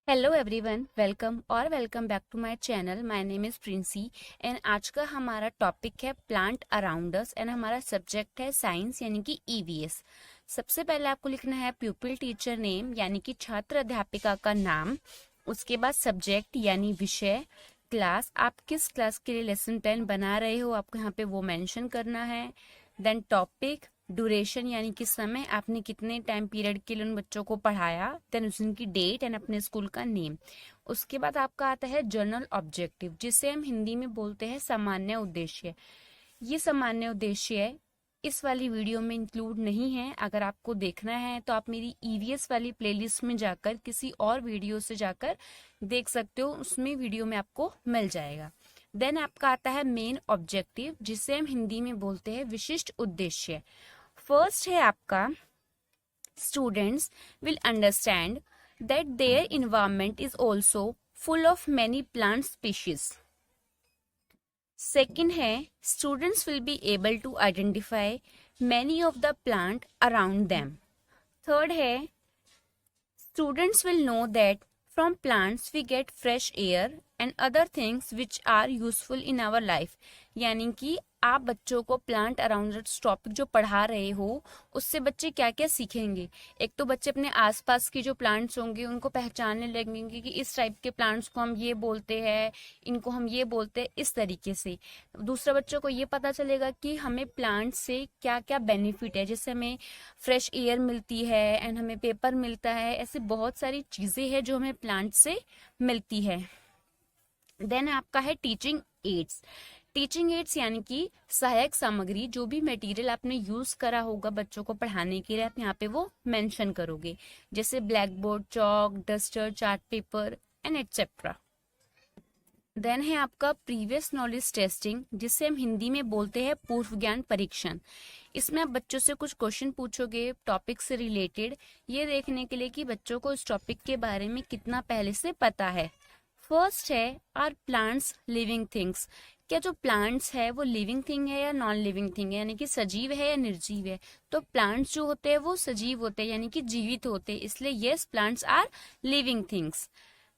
Hello everyone, welcome back to my channel. My name is Princy and आज का हमारा topic है प्लांट अराउंड अस एंड हमारा subject है साइंस यानी कि ईवीएस। सबसे पहले आपको लिखना है प्यूपिल टीचर नेम यानी कि छात्र अध्यापिका का नाम, उसके बाद सब्जेक्ट यानी विषय, क्लास, आप किस क्लास के लिए लेसन 10 बना रहे हो आपको यहाँ पे वो मेंशन करना है। देन टॉपिक, ड्यूरेशन यानी कि समय, आपने कितने टाइम पीरियड के लिए उन बच्चों को पढ़ाया। देन उनकी डेट एंड अपने स्कूल का नेम। उसके बाद आपका आता है जर्नल ऑब्जेक्टिव, जिसे हम हिंदी में बोलते हैं सामान्य उद्देश्य। ये सामान्य उद्देश्य इस वाली वीडियो में इंक्लूड नहीं है। अगर आपको देखना है तो आप मेरी ईवीएस वाली प्लेलिस्ट में जाकर किसी और वीडियो से जाकर देख सकते हो, उसमें वीडियो में आपको मिल जाएगा। देन आपका आता है मेन ऑब्जेक्टिव, जिसे हम हिंदी में बोलते हैं विशिष्ट उद्देश्य। फर्स्ट है आपका students will understand that there environment is also full of many plant species. Second है students will be able to identify many of the plant around them. Third है students will know that from plants we get fresh air and other things which are useful in our life. यानी कि आप बच्चों को plant around topic जो पढ़ा रहे हो उससे बच्चे क्या क्या सीखेंगे। एक तो बच्चे अपने आसपास की जो प्लांट्स होंगे उनको पहचानने लगेंगे कि इस टाइप के प्लांट्स को हम ये बोलते हैं, इनको हम ये बोलते हैं, इस तरीके से। दूसरा बच्चों को ये पता चलेगा कि हमें प्लांट से क्या क्या बेनिफिट है, जैसे हमें फ्रेश एयर मिलती है एंड हमें पेपर मिलता है। ऐसे बहुत सारी चीजें हैं जो हमें प्लांट से मिलती है। देन आपका है टीचिंग एड्स। टीचिंग एड्स यानी कि सहायक सामग्री, जो भी मटेरियल आपने यूज करा होगा बच्चों को पढ़ाने के लिए आप यहाँ पे वो मेंशन करोगे, जैसे black board, chalk, duster, chart paper and etcetera. Then है आपका प्रीवियस नॉलेज टेस्टिंग, जिसे हम हिंदी में बोलते हैं पूर्व ज्ञान परीक्षण। इसमें आप बच्चों से कुछ क्वेश्चन पूछोगे टॉपिक से रिलेटेड, ये देखने के लिए कि बच्चों को उस टॉपिक के बारे में कितना पहले से पता है। फर्स्ट है आर प्लांट्स लिविंग थिंग्स। क्या जो प्लांट्स है वो लिविंग थिंग है या नॉन लिविंग थिंग है, यानी कि सजीव है या निर्जीव है। तो प्लांट्स जो होते हैं वो सजीव होते हैं यानी कि जीवित होते हैं, इसलिए yes plants are living things.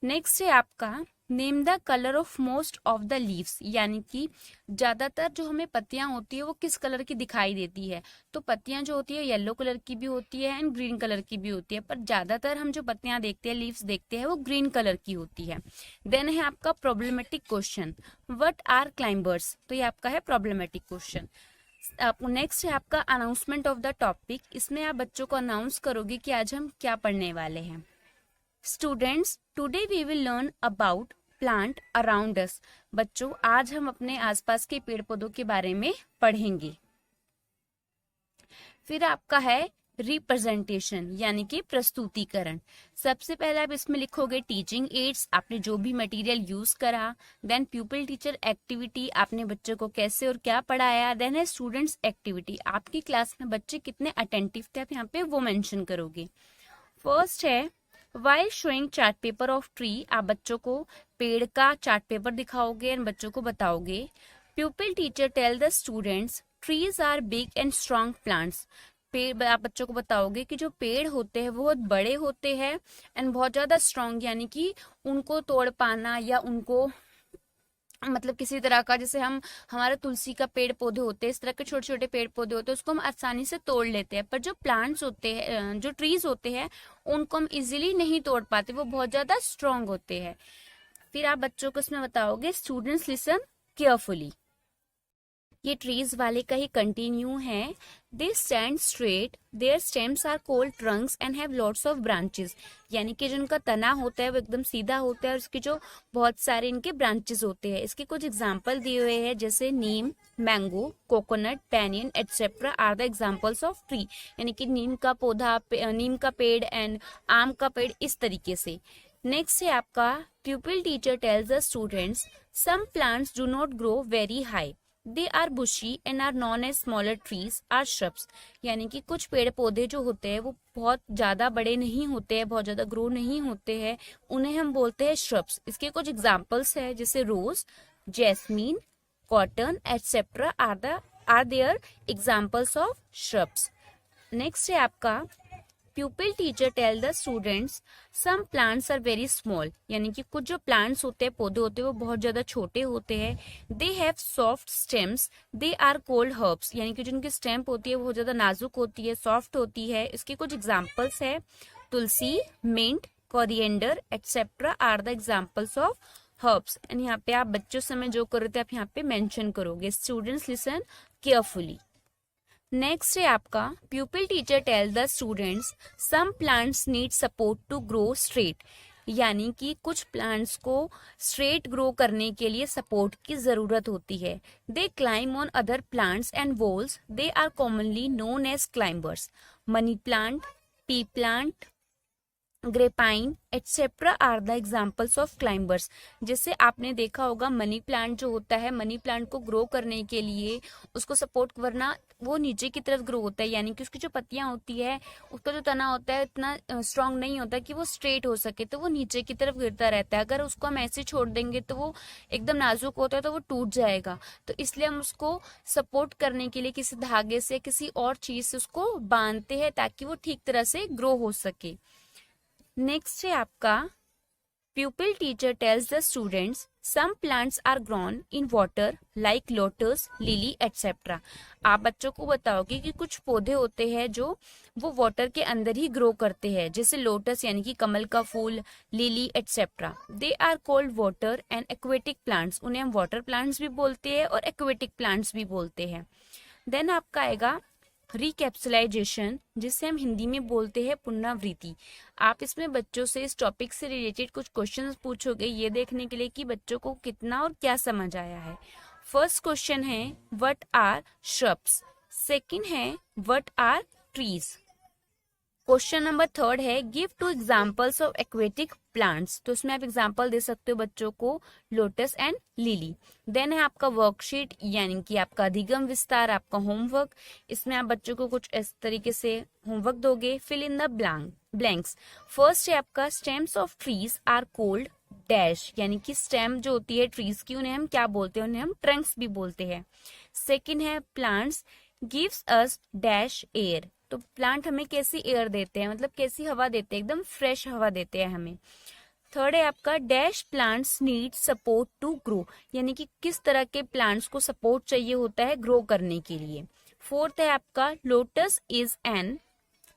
Next है आपका name the colour of most of the leaves, यानी कि ज्यादातर जो हमें पत्तियां होती है वो किस कलर की दिखाई देती है। तो पत्तियां जो होती है येलो कलर की भी होती है एंड ग्रीन कलर की भी होती है, पर ज्यादातर हम जो पत्तियां देखते हैं, लीव्स देखते हैं, वो ग्रीन कलर की होती है। देन है आपका problematic question, what are climbers. तो ये आपका है प्रॉब्लमेटिक क्वेश्चन। नेक्स्ट है आपका अनाउंसमेंट ऑफ द टॉपिक। इसमें आप बच्चों को अनाउंस करोगे कि आज हम क्या पढ़ने वाले हैं। Students today we will learn about plant around us. बच्चों आज हम अपने आसपास के पेड़ पौधों के बारे में पढ़ेंगे। फिर आपका है रिप्रेजेंटेशन यानी कि प्रस्तुतिकरण। सबसे पहले आप इसमें लिखोगे टीचिंग एड्स, आपने जो भी मटेरियल यूज करा। देन प्यूपिल टीचर एक्टिविटी, आपने बच्चों को कैसे और क्या पढ़ाया। देन है स्टूडेंट्स एक्टिविटी, आपकी क्लास में बच्चे कितने अटेंटिव थे आप यहाँ पे वो मेंशन करोगे। फर्स्ट है while showing chart paper of tree, आप बच्चों को पेड़ का चार्ट पेपर दिखाओगे एंड बच्चों को बताओगे। Pupil teacher tell the students trees are big and strong plants, पेड़ आप बच्चों को बताओगे कि जो पेड़ होते हैं वो बहुत बड़े होते हैं एंड बहुत ज्यादा स्ट्रॉन्ग, यानी कि उनको तोड़ पाना या उनको मतलब किसी तरह का, जैसे हम हमारे तुलसी का पेड़ पौधे होते हैं, इस तरह के छोटे छोटे पेड़ पौधे होते हैं, उसको हम आसानी से तोड़ लेते हैं, पर जो प्लांट्स होते हैं, जो ट्रीज होते हैं, उनको हम इजीली नहीं तोड़ पाते, वो बहुत ज्यादा स्ट्रांग होते हैं। फिर आप बच्चों को इसमें बताओगे स्टूडेंट्स लिसन केयरफुली, ये ट्रीज वाले का ही कंटिन्यू है। They stand straight, their stems are called trunks and have lots of branches, यानी कि जो इनका तना होता है वो एकदम सीधा होता है और इसके जो बहुत सारे इनके ब्रांचेस होते हैं। इसके कुछ एग्जांपल दिए हुए हैं, जैसे neem, mango, coconut, banyan etcetera are the examples of tree, यानी कि नीम का पौधा, नीम का पेड़ एंड आम का पेड़, इस तरीके से। नेक्स्ट है आपका pupil teacher tells the students some plants do not grow very high, they are bushy and are known as smaller trees are shrubs, यानी कि कुछ पेड़ पौधे जो होते हैं वो बहुत ज्यादा बड़े नहीं होते हैं, बहुत ज्यादा ग्रो नहीं होते हैं, उन्हें हम बोलते हैं श्रब्स। इसके कुछ एग्जांपल्स है, जैसे rose, jasmine, cotton etcetera are their examples of shrubs. Next है आपका pupil teacher tell the students some plants are very small, यानी कि कुछ जो plants होते हैं, पौधे होते हैं, वो बहुत ज्यादा छोटे होते हैं. They have soft stems, they are called herbs, यानी कि जो उनकी स्टेम होती है वो बहुत ज्यादा नाजुक होती है, सॉफ्ट होती है. इसके कुछ एग्जाम्पल्स है, tulsi, mint, coriander etcetera are the examples of herbs. And यहाँ पे आप बच्चों समय जो कर रहे थे आप यहाँ पे मेंशन करोगे. Students listen carefully. नेक्स्ट है आपका pupil teacher tell the students some plants need support to grow straight, यानी कि कुछ प्लांट्स को स्ट्रेट ग्रो करने के लिए सपोर्ट की जरूरत होती है. They climb on other plants and walls, they are commonly known as climbers. Money plant, pea plant, grapevine etcetera are the examples of climbers. जैसे आपने देखा होगा मनी प्लांट जो होता है, मनी प्लांट को ग्रो करने के लिए उसको सपोर्ट करना, वो नीचे की तरफ ग्रो होता है, यानी कि उसकी जो पत्तियां होती है, उसका जो तना होता है इतना स्ट्रांग नहीं होता कि वो स्ट्रेट हो सके, तो वो नीचे की तरफ गिरता रहता है. अगर उसको हम ऐसे छोड़ देंगे तो वो एकदम नाजुक होता है, तो वो टूट जाएगा. तो इसलिए हम उसको सपोर्ट करने के लिए किसी धागे से, किसी और चीज से उसको बांधते हैं ताकि वो ठीक तरह से ग्रो हो सके. नेक्स्ट है आपका pupil teacher tells the students some plants are grown in water like lotus, lily etc. आप बच्चों को बताओगे कि कुछ पौधे होते हैं जो वो वाटर के अंदर ही ग्रो करते हैं, जैसे लोटस यानी कि कमल का फूल, lily etcetera. They are called water and aquatic plants, उन्हें हम वाटर प्लांट्स भी बोलते हैं और एक्वेटिक प्लांट्स भी बोलते हैं. देन आपका आएगा रिकैप्सुलाइजेशन, जिसे हम हिंदी में बोलते हैं पुनरावृत्ति. आप इसमें बच्चों से इस टॉपिक से रिलेटेड कुछ क्वेश्चंस पूछोगे, ये देखने के लिए कि बच्चों को कितना और क्या समझ आया है. फर्स्ट क्वेश्चन है व्हाट आर श्रब्स, सेकंड है what are trees. Question number third है give two examples of aquatic plants, तो इसमें आप एग्जाम्पल दे सकते हो बच्चों को लोटस एंड लिली. देन है आपका वर्कशीट, यानी कि आपका अधिगम विस्तार, आपका होमवर्क. इसमें आप बच्चों को कुछ इस तरीके से होमवर्क दोगे. Fill in the blanks. First है आपका stems of trees are called dash, यानी कि स्टेम जो होती है ट्रीज की उन्हें हम क्या बोलते हैं, उन्हें हम ट्रंक्स भी बोलते हैं. सेकेंड है plants gives us dash air, तो प्लांट हमें कैसी एयर देते हैं, मतलब कैसी हवा देते हैं, एकदम फ्रेश हवा देते हैं हमें. थर्ड है आपका dash plants need support to grow, यानी कि किस तरह के प्लांट्स को सपोर्ट चाहिए होता है ग्रो करने के लिए. फोर्थ है आपका lotus is an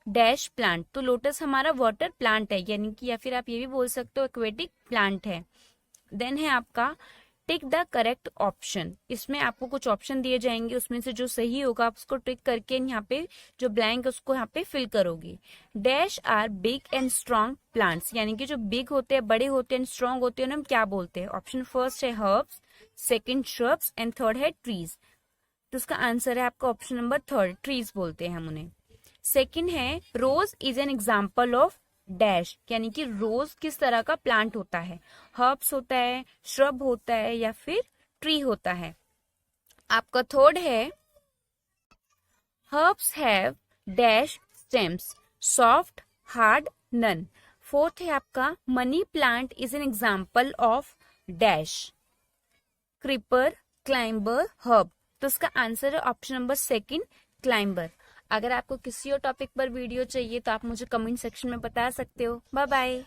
dash plant, तो लोटस हमारा वाटर प्लांट है, यानी कि या फिर आप ये भी बोल सकते हो एक्वेटिक प्लांट है. देन है आपका टिक द करेक्ट ऑप्शन, इसमें आपको कुछ ऑप्शन दिए जाएंगे, उसमें से जो सही होगा आप उसको टिक करके यहाँ पे जो ब्लैंक उसको यहाँ पे फिल करोगे. Dash are big and strong plants, यानी कि जो बिग होते हैं, बड़े होते हैं, स्ट्रॉन्ग होते हैं, उन्हें हम क्या बोलते हैं. ऑप्शन फर्स्ट है herbs, second shrubs and third है ट्रीज. तो उसका आंसर है आपका ऑप्शन नंबर थर्ड, ट्रीज बोलते हैं हम उन्हें. सेकंड है rose is an example of dash, यानी कि रोज किस तरह का प्लांट होता है, हर्ब्स होता है, श्रब होता है या फिर ट्री होता है. आपका थर्ड है herbs have dash stems, soft, hard, none. Fourth है आपका money plant is an example of dash, creeper, climber, herb. तो इसका आंसर है ऑप्शन नंबर सेकंड, क्लाइंबर. अगर आपको किसी और टॉपिक पर वीडियो चाहिए तो आप मुझे कमेंट सेक्शन में बता सकते हो. Bye bye.